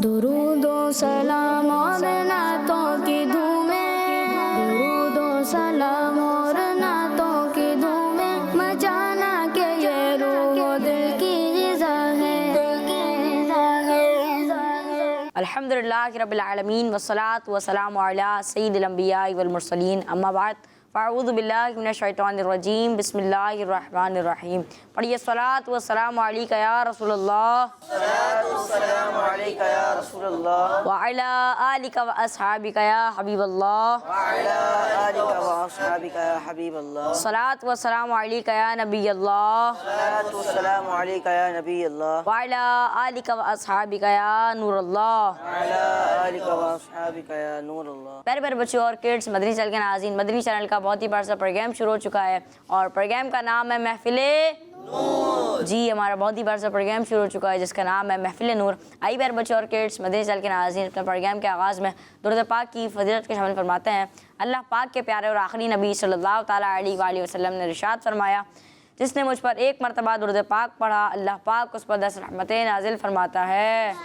दुरूदो सलाम और नातों की धूमें, दुरूदो सलाम और नातों की धूमें, मचाना के ये रूह दिल की ग़िज़ा है। अल्हम्दुलिल्लाहि रब्बिल आलमीन वस्सलातु वस्सलामु अला सय्यिदिल अंबिया वल मुरसलीन अम्मा बाद फ़अऊज़ु बिल्लाहि मिनश शैतानिर रजीम बिस्मिल्लाहिर रहमानिर रहीम। पढ़िए सलात व सलाम अलैका या रसूलल्लाह, सलात व सलाम अलैका या रसूलल्लाह, व अला आलिका व अस्हाबिका या हबीबल्लाह, व अला आलिका व अस्हाबिका या हबीबल्लाह। सलात व सलाम अलैका या नबियल्लाह, सलात व सलाम अलैका या नबियल्लाह, व अला आलिका व अस्हाबिका या नूरल्लाह। व अला आलिका व अस्हाबिका या नूरल्लाह। प्यारे प्यारे बच्चों और किड्स, मदनी चैनल के नाज़रीन, मदनी चैनल का बहुत ही बड़ा सा प्रोग्राम शुरू हो चुका है और प्रोग्राम का नाम है महफिले नूर। जी, हमारा बहुत ही बड़ा सा प्रोग्राम शुरू हो चुका है जिसका नाम है महफिले नूर। आइए प्यारे बच्चों और किड्स, मदनी चैनल के नाज़रीन, अपने प्रोग्राम के आगाज़ में दुरूद पाक की फजीलत के शामिल फरमाते हैं। अल्लाह पाक के प्यारे और आखिरी नबी सल्लल्लाहु ताला अलैहि वसल्लम ने इरशाद फरमाया, जिसने मुझ पर एक मरतबा दुरूद पाक पढ़ा, अल्लाह पाक उस पर 10 रहमतें नाजिल फरमाता है।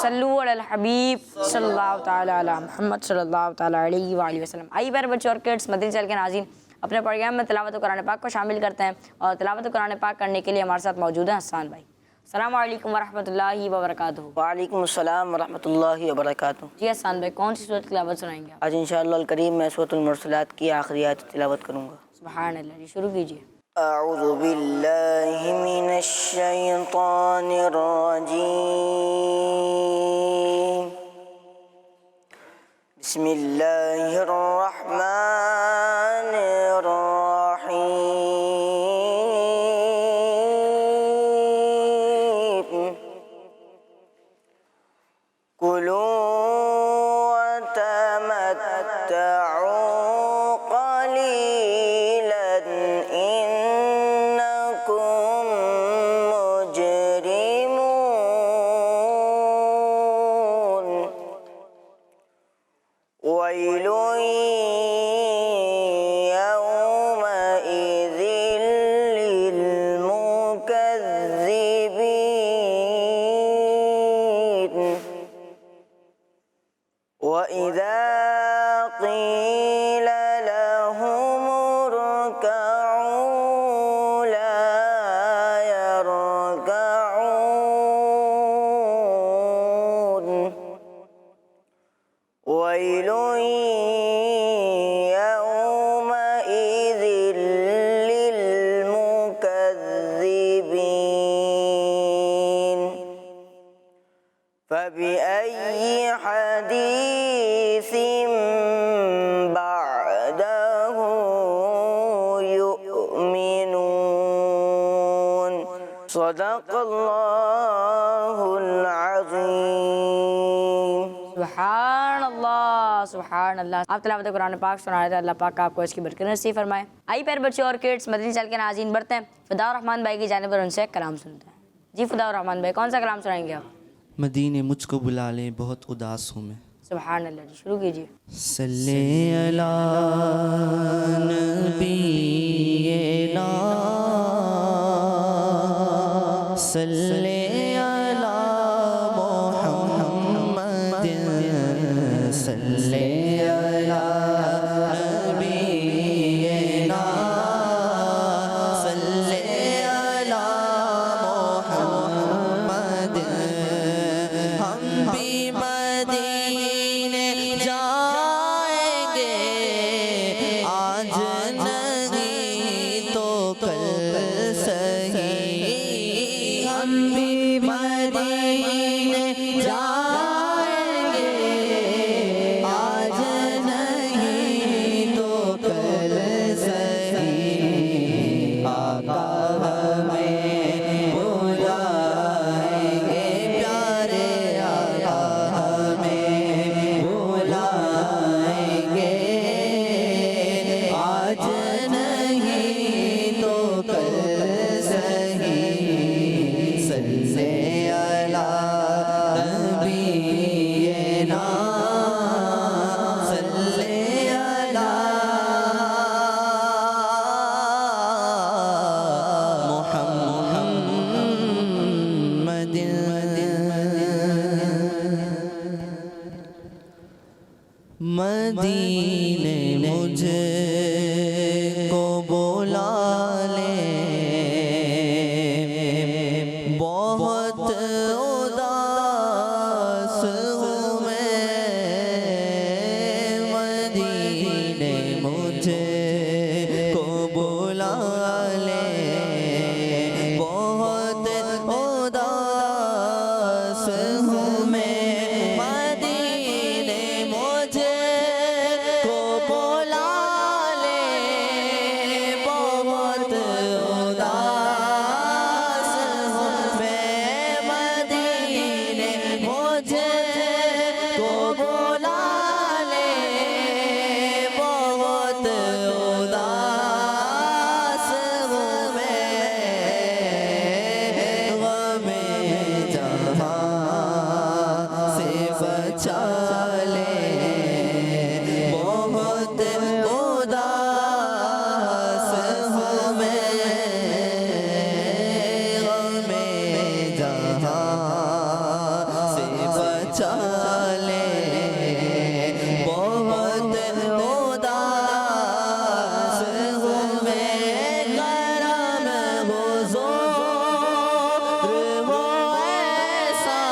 सल्लु अलल हबीब सल्लल्लाहु ताला अला मुहम्मद सल्लल्लाहु ताला अलैहि वसल्लम। आइए प्यारे बच्चों और किड्स, मदनी चैनल के नाज़रीन, अपने प्रोग्राम में तिलावत कुरान पाक को शामिल करते हैं और तिलावत कुरान पाक करने के लिए हमारे साथ मौजूद हैं हसन भाई। अस्सलामु अलैकुम वरहमतुल्लाहि वबरकातुहू। वालेकुम अस्सलाम वरहमतुल्लाहि वबरकातुहू। जी हसन भाई, कौन सी सूरत तिलावत सुनाएंगे आप? आज इंशाअल्लाह अल करीम मैं सूरतुल मुरसलात की आखिरी आयत तिलावत करूँगा। सुभान अल्लाह जी, शुरू कीजिए। अऊज़ु बिल्लाहि मिनश शैतानिर रजीम। बिस्मिल्लाहिर रहमानिर रहीम। कुलू व तमत्तऊ क़लीलन इन्नकुम मुजरिमून। वैलुन यौमइज़िन लिलमुकज़्ज़िबीन। वइज़ा क़ील लहुम इरकऊ ला यरकऊन। वैलुन यौमइज़िन लिलमुकज़्ज़िबीन। फबिअय्यि हदीसिम बअदहु युमिनून। सदक़ल्लाहुल अज़ीम। सुभान अल्लाह, सुभान अल्लाह। आप तिलावत कुरान पाक सुना रहे थे, अल्लाह पाक आपको इसकी बरकत नसीब फरमाए। आइए प्यारे बच्चों और किड्स, मदनी चैनल के नाज़रीन, बढ़ते हैं फिदाउर रहमान भाई की जानिब पर उनसे कलाम सुनते हैं। जी फिदाउर रहमान भाई, कौन सा कलाम सुनाएंगे आप? मदीने मुझको बुला ले, बहुत उदास हूँ मैं। सुभान अल्लाह जी, शुरू कीजिए। सल्ले अला नबीना, सल्ले अला मुहम्मदिन, सल्ले अला नबीना, सल्ले अला मुहम्मदिन। हम भी मदीने जाएंगे, आज नहीं तो कल सही। हम भी मदीने जाएंगे, आज नहीं तो कल सही। आका हमें बुलाएंगे, प्यारे आका हमें बुलाएंगे, आज नहीं तो कल सही। सल्ले अला नबी मदीने मुझे को बुला ले, बहुत उदास हूँ मैं। मदीने मुझे को बुला ले, बहुत उदास हूँ मैं। मदीने मुझे को बुला ले, बहुत उदास हूँ मैं। मदीने मुझे को बुला ले, बहुत उदास हूँ मैं। गमे जहाँ से बचा ले, बहुत उदास हूँ मैं। गमे जहाँ से बचा ले, बहुत उदास हूँ मैं। करम हुज़ूर वो ऐसा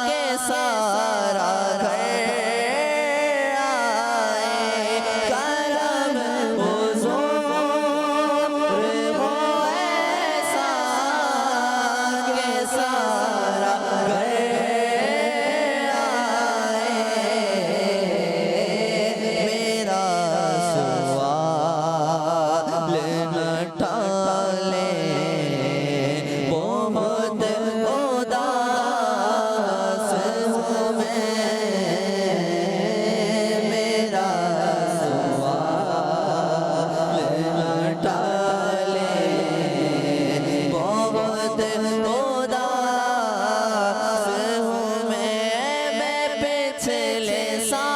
के सारा घर आए। करम हुज़ूर वो ऐसा के सारा घर मेरा सवाल न टाले, बहुत उदास हूँ मैं। मेरा सवाल न टाले, बहुत उदास हूँ मैं पिछले साल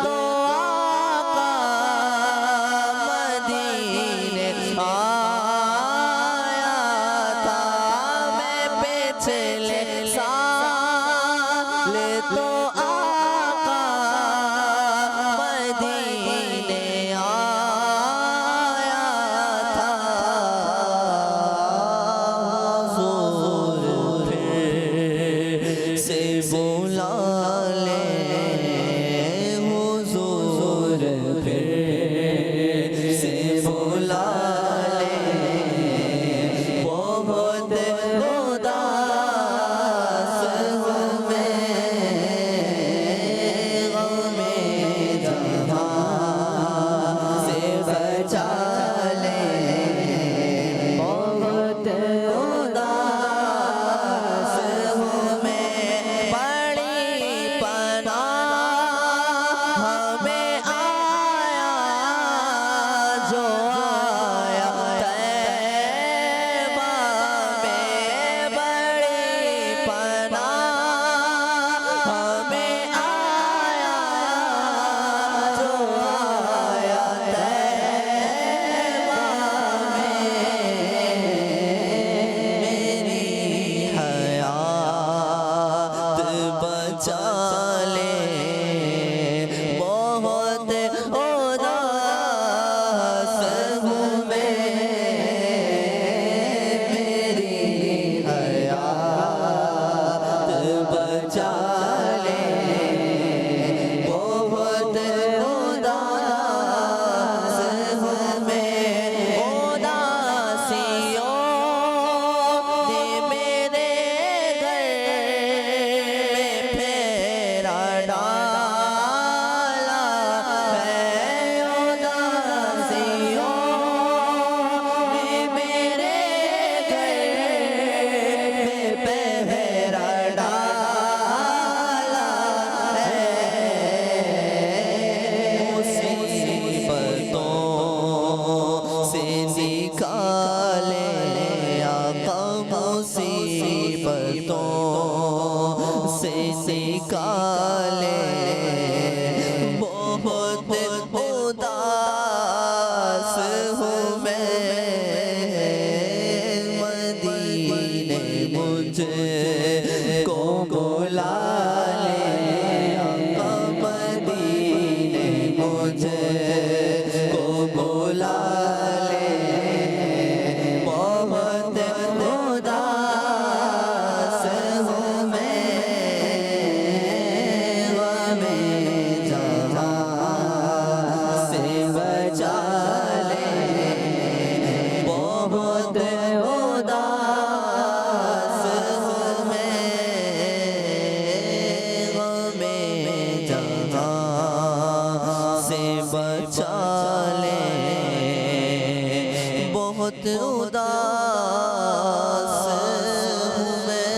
तो आका मदीने आया था। मैं पिछले साल तो आका मदीने आया था। हुज़ूर फिर से बुला ले, हुज़ूर फिर से बुला ले, बहुत उदास हूँ मैं। गमे जहाँ से बचा ले, बहुत उदास हूँ मैं। बड़ी पनाह हमें आया जो आया तैबा में। बड़ी पनाह हमें आया जो आया तैबा में। मेरी हयात बचा ले, बहुत उदास हूँ मैं। मेरी हयात बचा ले, बहुत उदास हूँ मैं। उदासियों ने मेरे घर में फेरा डाला है। उदासियों ने मेरे घर में फेरा डाला है। मुसीबतों से निकाले आका, मुसीबतों से निकाले, बहुत उदास हूँ मैं। मुझे को बुला ले आका, बहुत उदास हूँ मैं।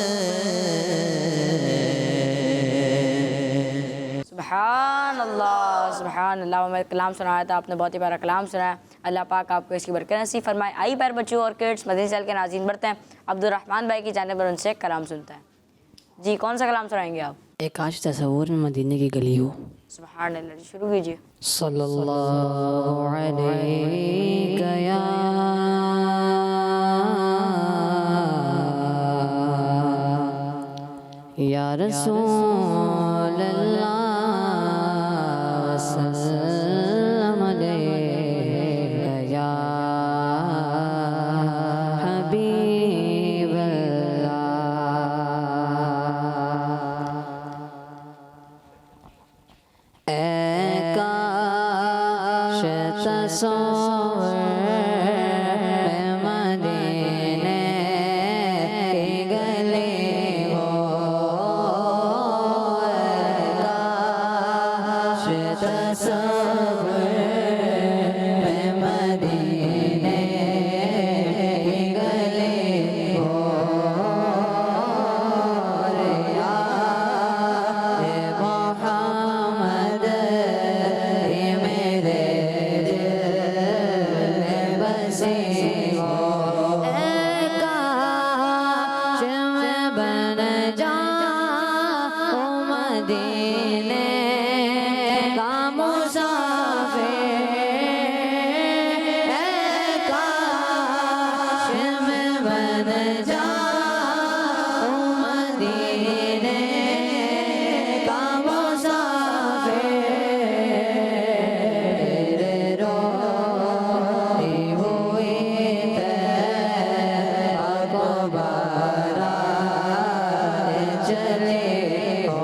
सुभान अल्लाह। मैं कलाम सुनाया था, आपने बहुत ही प्यारा कलाम सुनाया। अल्लाह पाक आपको इसकी बरकत नसीब फरमाए। आई प्यारे बच्चों और किड्स, मदनी चैनल के नाज़रीन बढ़ते हैं अब्दुर्रहमान भाई की जानिब पर, उनसे कलाम सुनते हैं। जी, कौन सा कलाम सुनाएंगे आप? एक आज तस्वुर में मदीने की गली हो। सुभान अल्लाह जी, शुरू कीजिए। सल्लल्लाहु अलैहि या रसूल अल्लाह सल्लम अलैका या हबीब अल्लाह। ए काश तस्वुर में मदीने की गली हो, तस्वुर में मदीने की गली हो, यार मोहम्मद ये मेरे दिल में बसी हो। काश मैं बन जाऊं मदीने का मुसाफिर, काश मैं बन जाऊं मदीने का मुसाफिर। रोती हुई तैबा को बारात चले हो,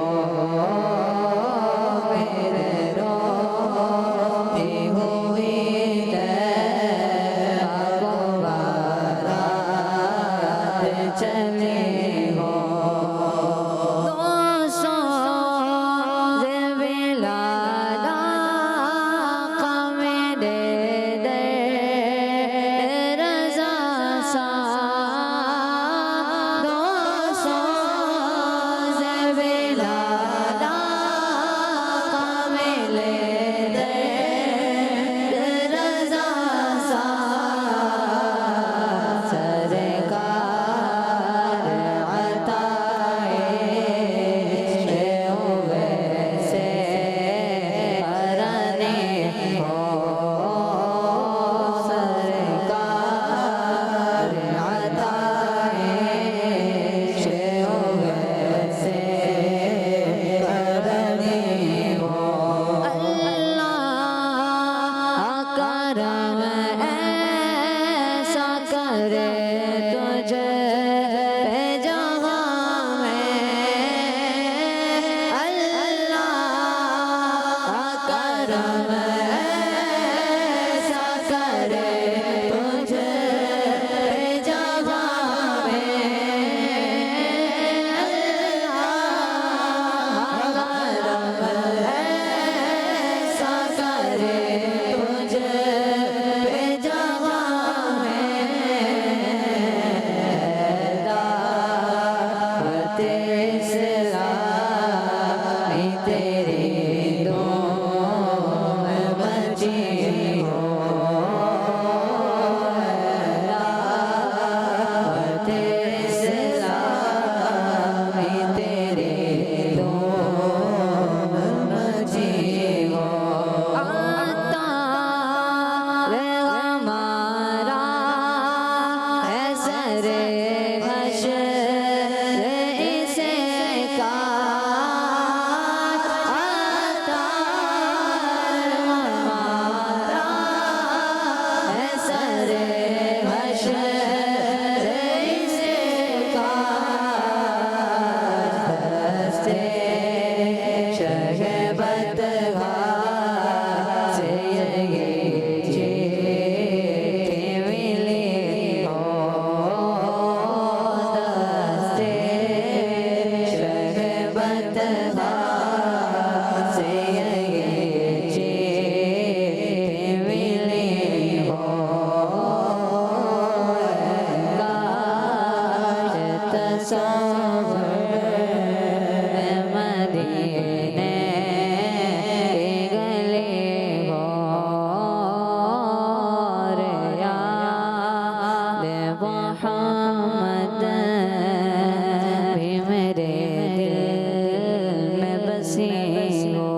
मदीने के गले और याद मोहम्मद भी मेरे दिल में बसी हो।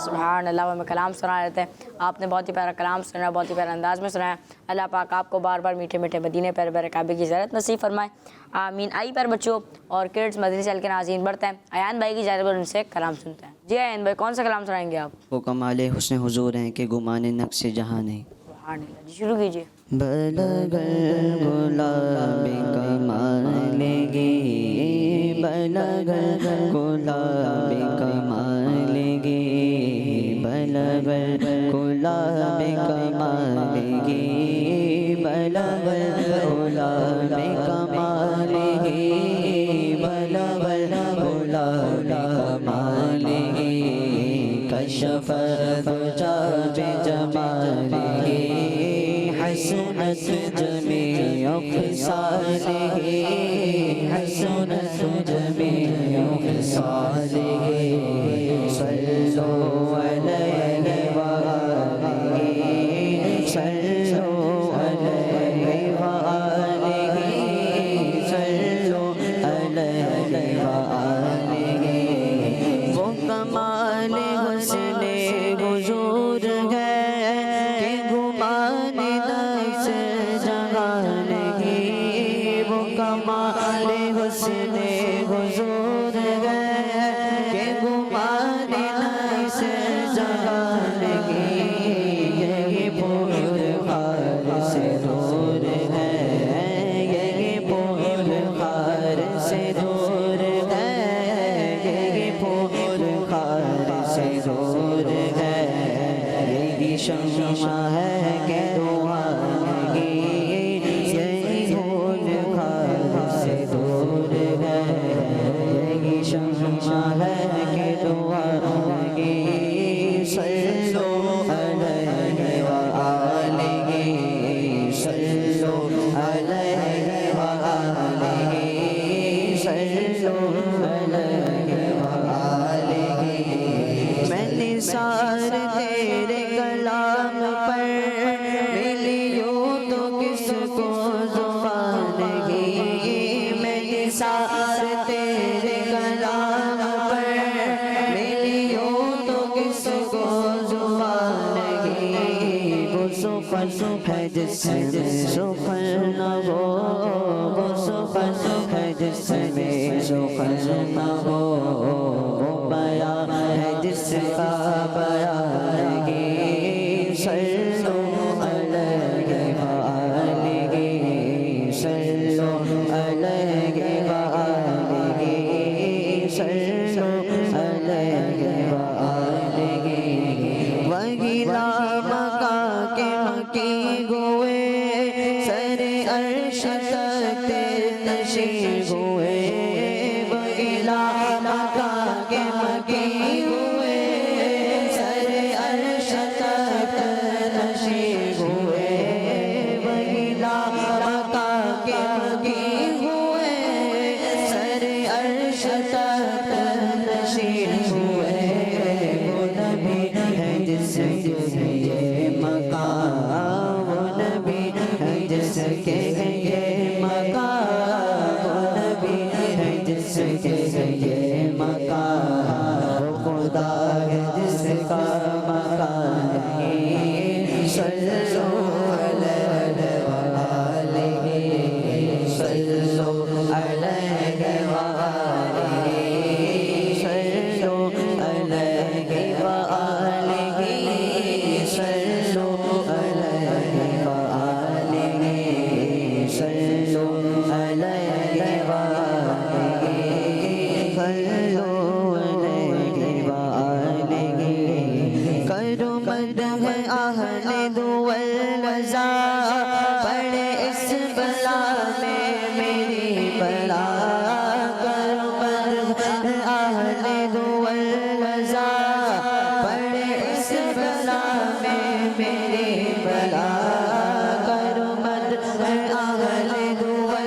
सुभान अल्लाह। हमें कलाम सुना रहे थे, आपने बहुत ही प्यारा कलाम सुना, बहुत ही प्यारा अंदाज में सुनाया। अल्लाह पाक आपको बार बार मीठे मीठे मदीने प्यारे प्यारे काबे की ज़ियारत नसीब फरमाए, आमीन। आई पर बच्चों और किड्स मदनी चैनल के नाज़रीन बढ़ते हैं अयान भाई की जानिब उनसे कलाम सुनते हैं। जी अयान भाई, कौन सा कलाम सुनाएंगे आप? वो कमाले हुस्न हुजूर हैं कि गुमाने नक्श जहाँ नहीं। सुभान अल्लाह जी, शुरू कीजिए। बलगल गुलाबी कमालेगी, बलगल गुलाबी कमालेगी, बलगल गुलाबी कमालेगी, बलगल गुलाबी कमालेगी, बलगल गुलाबी कमालेगी, कशफ फजा जमालेगी, हसनत जमीअ खिसालिही, हसनत जमीअ खिसालिही, सल्लु अलैहि व आलिही, सल्लु अलैहि व आलिही, सल्लु अलैहि व आलिही। वो कमाल हुस्ने हुजूर है कि गुमाने नक्श जहाँ नहीं। वो कमाल हुस्ने हुजूर है कि गुमाने नक्श जहाँ नहीं। यही पूर खार से दूर है, यही पूर खार से दूर है, यही पूर खार से दूर है। यही शम्मा है कि दुआ लगी, यही धूल खार से दूर है। यही शम्मा है कि दुआ लगी, सल्लु अलैहि व आलिही, सल्लु अलैहि व आलिही, सल्लु अलैहि व आलिही। मैं निसार तेरे कलाम पर मिली यूं तो किसको ज़ुबान की। मैं निसार तेरे कलाम पर मिली यूं तो किसको ज़ुबान की। वो सुफ़न है जिसमें सुफ़न न हो, वो सुफ़न है जिसमें सुफ़न न हो, वो बया है जिसका बया लगी, सल्लु अलैहि व आलिही, सल्लु अलैहि व आलिही, सल्लु अलैहि व आलिही। वही लामका के मकी हुए, सरे अर्श तक नशीब हुए। वही लामका के मकी हुए, सरे अर्श तक नशीब हुए। वही लामका के मकी हुए, सरे अर्श तक नशीब हुए। वो नबी है जिसके ये मकाम, वो नबी है जिसके ये मकाम, वो नबी है जिसके ये मकाम। वो खुदा है जिसका मकान नहीं। सल्लु अलैहि व आलिही, सल्लु अलैहि व आलिही, सल्लु अलैहि व आलिही, सल्लु अलैहि व आलिही, सल्लु अलैहि व आलिही, सल्लु अलैहि व आलिही। करो मदह अहले दुवल वज़ा, पड़े इस बला में मेरी बला। करो मदह अहले दुवल वज़ा, पड़े इस बला में मेरी बला। करो मदह अहले दुवल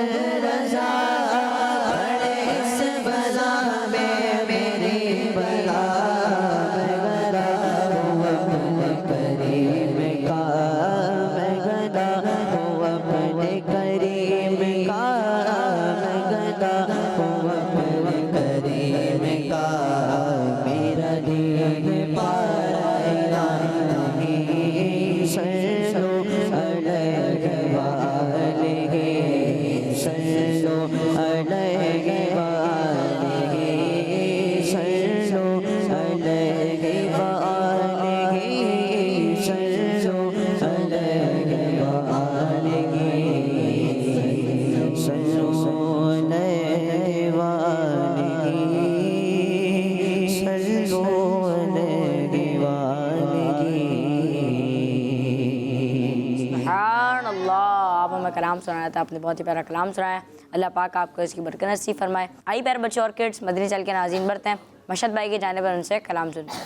सुनाया था आपने, बहुत ही प्यारा कलाम सुनाया। अल्लाह पाक आपको इसकी बरकत नसीब फरमाए। आई प्यारे बच्चे और किड्स, मदनी चैनल के नाज़रीन बढ़ते हैं मशहद भाई के जाने पर उनसे कलाम सुनते हैं।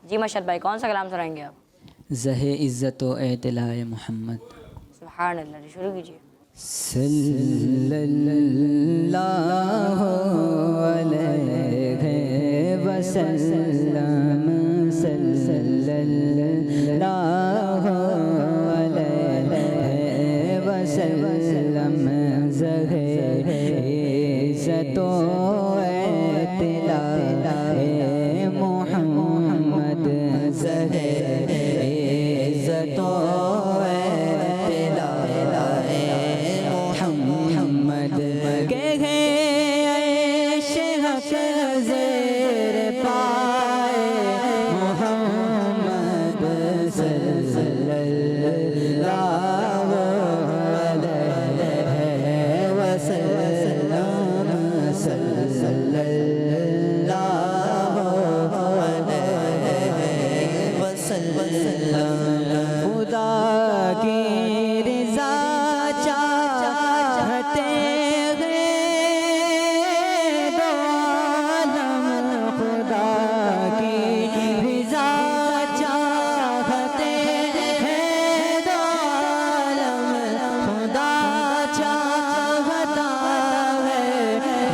जी मशहद भाई, कौन सा कलाम सुनाएंगे आप? ज़हे इज़्ज़त व एतलाए मोहम्मद। सुभान अल्लाह, शुरू कीजिए। सल्लल्लाहु अलैहि वसल्लम, सल्लल्लाहु अलैहि वसल्लम, ज़हे इज़्ज़त व एतलाए मोहम्मद, ज़हे इज़्ज़त व मोहम्मद के शहक ज़ेर पाए मोहम्मद, सल्लल्लाहु अलैहि वसल्लम, सल्लल्लाहु अलैहि वसल्लम। खुदा की रज़ा चाहते हैं दो आलम, खुदा की रज़ा चाहते हैं दो आलम, खुदा चाहता है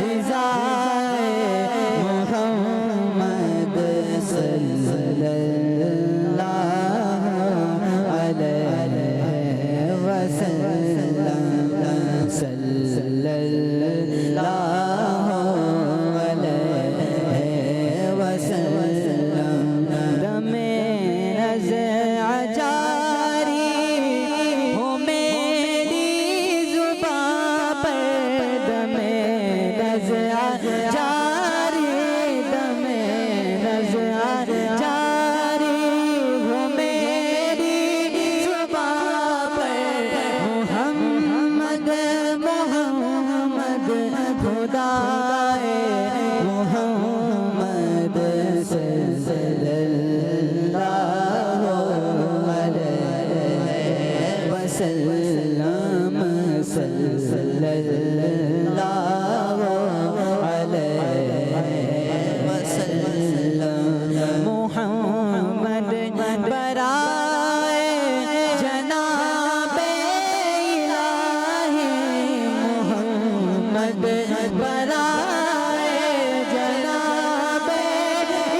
रज़ाए मोहम्मद, सल्लल्लाहु अलैहि वसल्लम, सल्लल्लाहु अलैहि वसल्लम। दमे नज़अ जारी हो मेरी ज़ुबां पर, दमे नज़अ जारी, दमे नज़अ जारी हो मेरी ज़ुबां पर, मोहम्मद मोहम्मद खुदाए मोहम्मद, सल्लल्लाहु अलैहि वसल्लम, सल्लल्लाहु अलैहि वसल्लम। मोहम्मद बराए जनाबे इलाही, मोहम्मद बराए जनाबे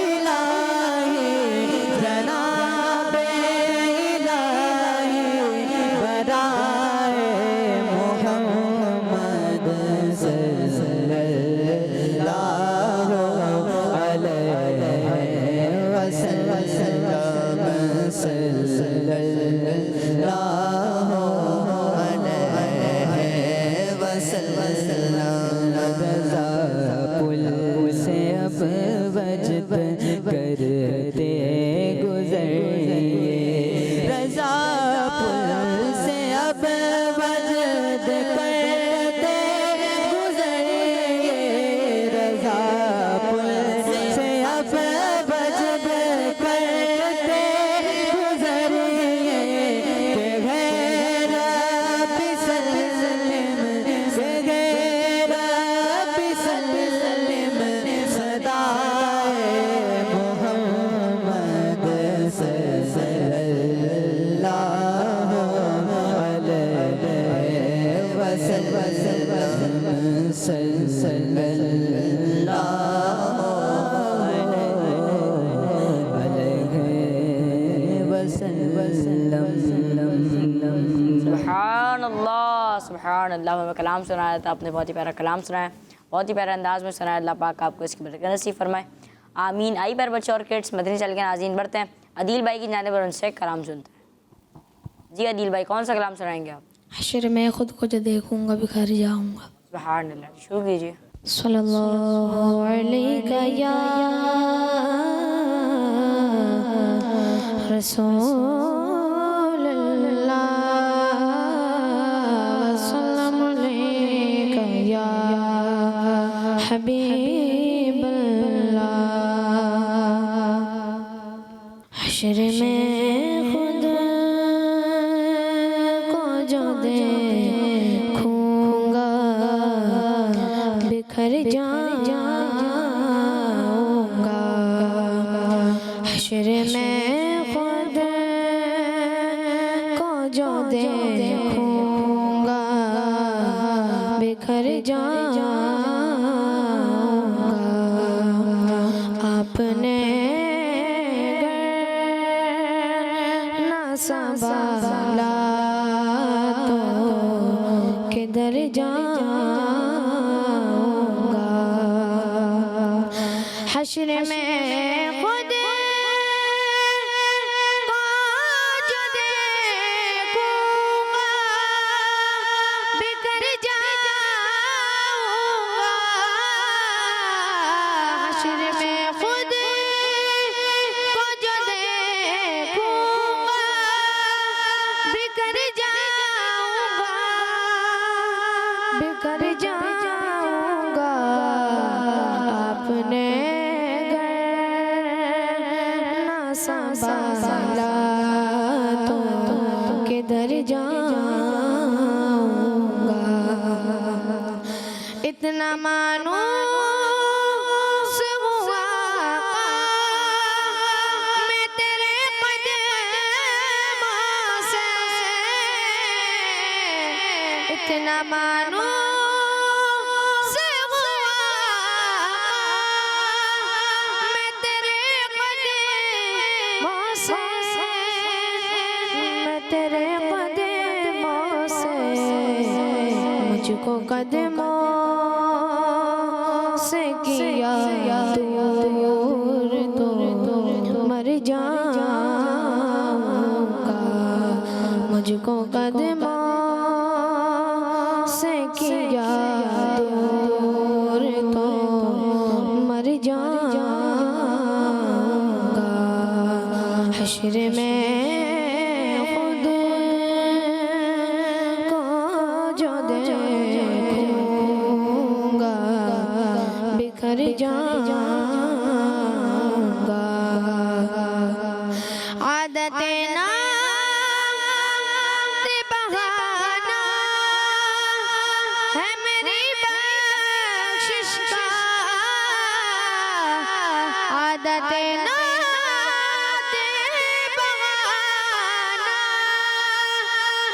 इलाही, जनाबे इलाही बराए मोहम्मद, सल्लल्लाहु अलैहि वसल्लम, सल्लल्लाहु अलैहि वसल्लम। रज़ा पुल से अब वजद करते गुज़रिए, रज़ा पुल से अब वजद करते गुज़रिए, रज़ा पुल से अब वजद करते गुज़रिए, के गैर बिसल्लिम, के गैर बिसल्लिम, सदाए मोहम्मद, सल्लल्लाहु अलैहि वसल्लम, सल्लल्लाहु अलैहि वसल्लम। सुभान अल्लाह, सुभान अल्लाह। हमें कलाम सुनाया था आपने, बहुत ही प्यारा कलाम सुनाया, बहुत ही प्यारे अंदाज में सुनाया। अल्लाह पाक आपको इसकी बरकत नसीब फरमाए, आमीन। आई प्यारे बच्चे और किड्स, मदनी चैनल के नाज़रीन बढ़ते हैं अदील भाई की जाने पर उनसे कलाम सुनते हैं। जी अदील भाई, कौन सा कलाम सुनाएंगे आप? हश्र में खुद को जो देखूंगा बिखर जाऊंगा। सुभान अल्लाह, शुरू कीजिए। सल्लल्लाहु अलैहि या रसूल अल्लाह, सल्लल्लाहु अलैहि या हबीब अल्लाह। हश्र में खुद को जो बिखर जाऊंगा आपने न संभाला तो किधर जाऊंगा हश्र में खुद को जो देखूंगा बिखर जाऊंगा हश्र में खुद को जो देखूंगा बिखर जाऊंगा आपने संभाला तो किधर जाऊंगा इतना मानूस हुआ मैं तेरे कदमों से इतना मानूस हुआ मैं तेरे कदमों से मैं तेरे कदमों से मुझको कदमों से किया दूर तो मर जाऊंगा मुझको कदमों से किया दूर तो मर जाऊंगा हश्र में खुद को जो देखूंगा बिखर जाऊंगा आदतें ना बहाना है मेरी बख्शिश का आदतें ना बहाना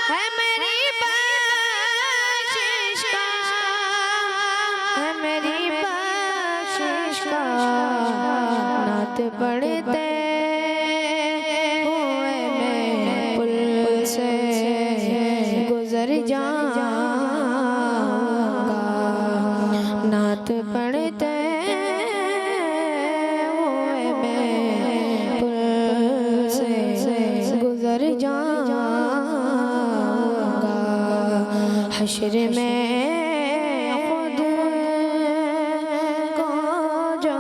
है मेरी बख्शिश का है मेरी बख्शिश का नात पढ़ते हुए मैं पुल से गुजर जाऊंगा नात पढ़ते हुए मैं पुल से गुजर जाऊंगा हश्र में खुद को जो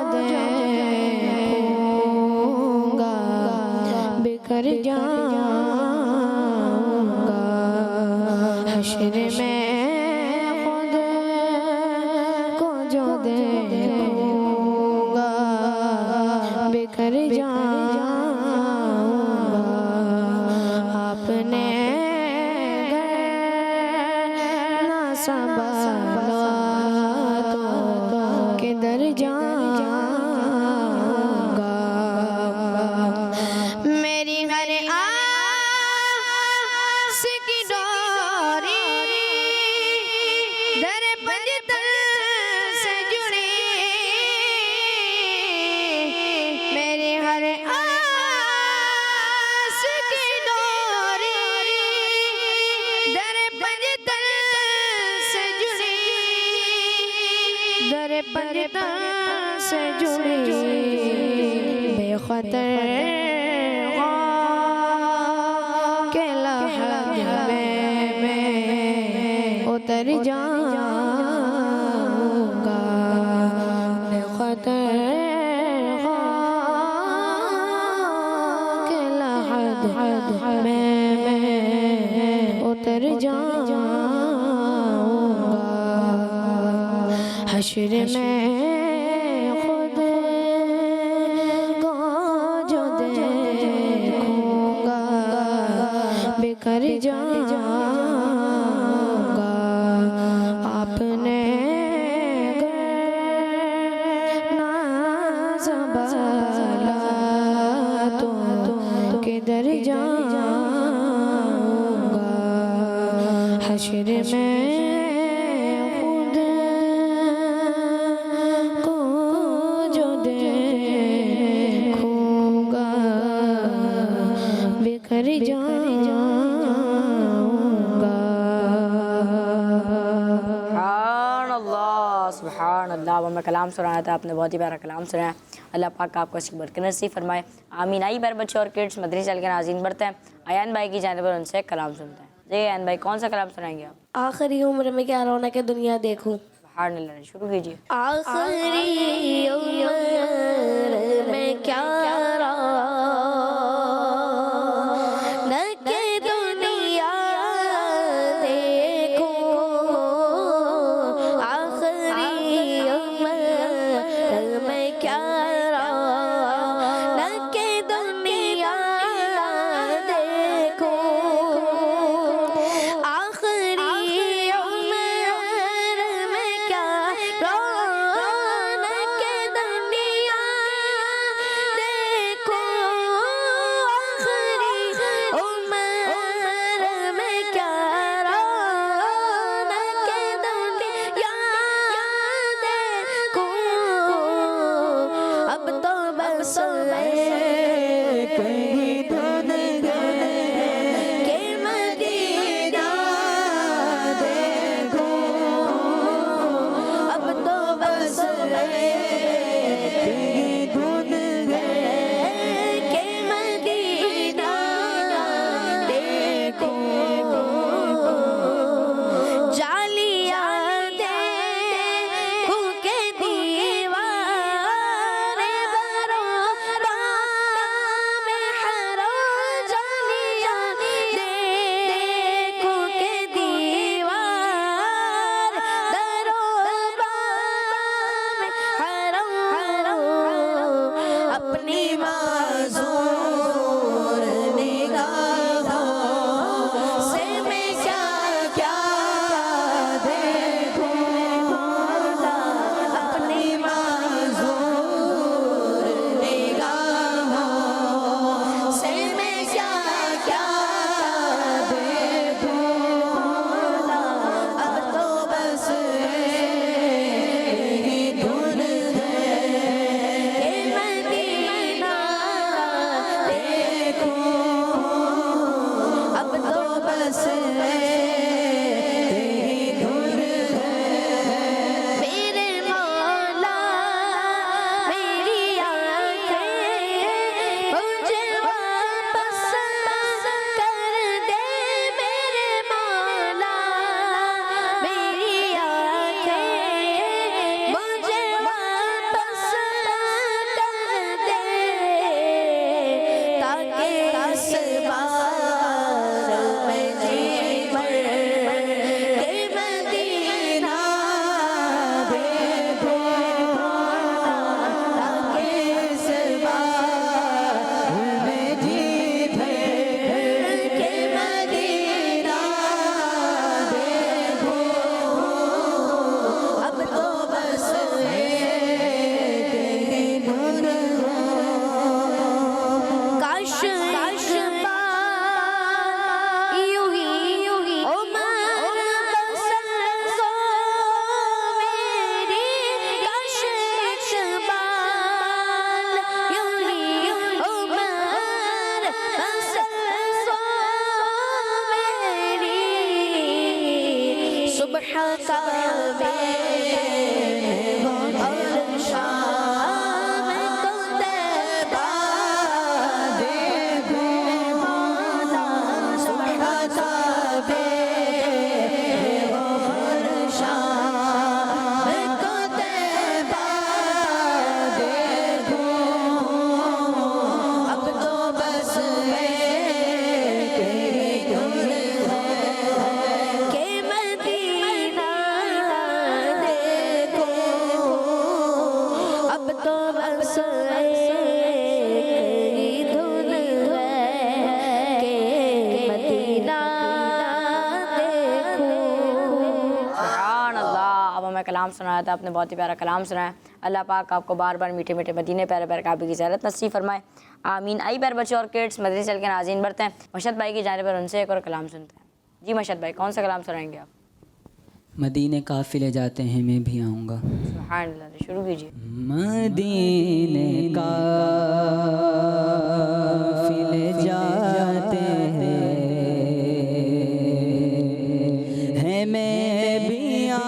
देखूंगा बिखर जाऊंगा हश्र में खुद को जो देखूंगा बिखर जाऊंगा आपने ना संभाला तो किधर जाऊंगा मेरी हर आस की डोरी दर पंजतन से जुड़ी मेरी हर आस की डोरी दर पंजतन से जुड़ी दर पंजतन से जुड़ी बेखतर के लहद में उतर जाऊंगा बेखतर के लहद में उतर जाऊंगा हश्र में खुद को जो देखूंगा बिखर जाऊंगा आपने ना संभाला तो किधर जाऊंगा हश्र में सुभान अल्लाह। अब हमें कलाम सुनाया था आपने, बहुत ही प्यारा कलाम सुनाया। अल्लाह पाक आपको इसकी बरकत नसीब फरमाए, आमीन। आई बार बच्चे और किड्स मदनी चैनल के नाज़रीन बढ़ते हैं अयान भाई की जानिब पर, उनसे कलाम सुनते हैं। जी अयान भाई, कौन सा कलाम सुनाएंगे आप? आखिरी उम्र में क्या रौनक है दुनिया देखूं। सुभान अल्लाह, शुरू कीजिए। आखिरी उम्र में क्या रौनक है दुनिया देखूं। आखिरी उम्र में क्या रौनक है दुनिया देखूं। आखिरी उम्र में क्या रौनक है दुनिया देखूं। आखिरी उम्र में क्या रौनक है दुनिया देखूं। अब तो बस कहीं धुन गए के मदीना देखूं। अब तो बस कहीं धुन गए के मदीना देखूं। जालिया देखूं के दीवारे बरोदा में हरो। जालिया देखूं के दीवार दरोबा में हरो। अपनी माज़ूर निगाहों से मैं क्या क्या देखूं। अपनी माज़ूर निगाहों से मैं क्या क्या देखूं। अब तो बस यही धुन है के मदीना देखूं। अब तो बस यही धुन है। मेरे मौला मेरी आँखें मुझे वापस कर दे। मेरे मौला मेरी आँखें मुझे वापस कर दे। ताकि इस बार मैं जी भर के मदीना देखूं। ताकि इस बार मैं जी भर के मदीना देखूं। अब तो बस यही धुन काश यूं ही उमर बसर को मेरी। काश इकबाल यूं ही उमर बसर को मेरी। सुबह का और शाम को तैबा देखूं। सुबह का और शाम को तैबा देखूं। अब तो बस यही धुन है के मदीना देखूं। अब तो बस यही धुन है के मदीना देखूं। सुभान अल्लाह। अब हमें कलाम सुनाया था आपने, बहुत ही प्यारा कलाम सुनाया। अल्लाह पाक आपको बार बार मीठे मीठे मदीने प्यारे प्यारे काबे की ज़ियारत नसीब फरमाए, आमीन। आई बार बच्चे और किड्स मदनी चैनल के नाज़रीन बढ़ते हैं मशहद भाई की जानिब पर, उनसे एक और कलाम सुनते हैं। जी मशहद भाई, कौन सा कलाम सुनाएंगे आप? मदीने काफिले जाते हैं मैं भी आऊँगा। सुभान अल्लाह, शुरू कीजिए। मदीने काफिले जाते हैं मैं भी आऊँगा।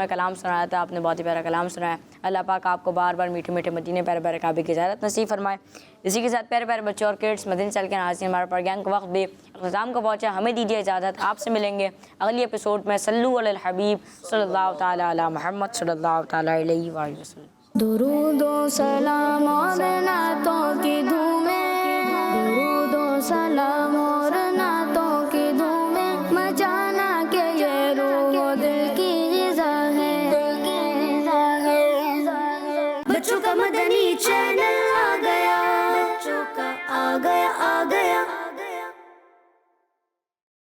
में कलाम सुनाया था, आपने बहुत ही प्यारा कलाम सुनाया। अल्लाह पाक आपको बार बार मीठे मीठे मदीने प्यारे प्यारे काबे की ज़ियारत नसीब फरमाए। इसी के साथ प्यारे प्यारे बच्चों और किड्स, मदीने चल के नाज़रीन, हमारा प्रोग्राम का वक्त भी अख्ताम को पहुँचा। हमें दीजिए इजाज़त, आपसे मिलेंगे अगली एपिसोड में। सल्लु अलल हबीब सल्लल्लाहु ताला अला मुहम्मद सल्लल्लाहु ताला अलैहि वसल्लम। दुरूदो सलाम और नातों की धूमें, दुरूदो सलाम और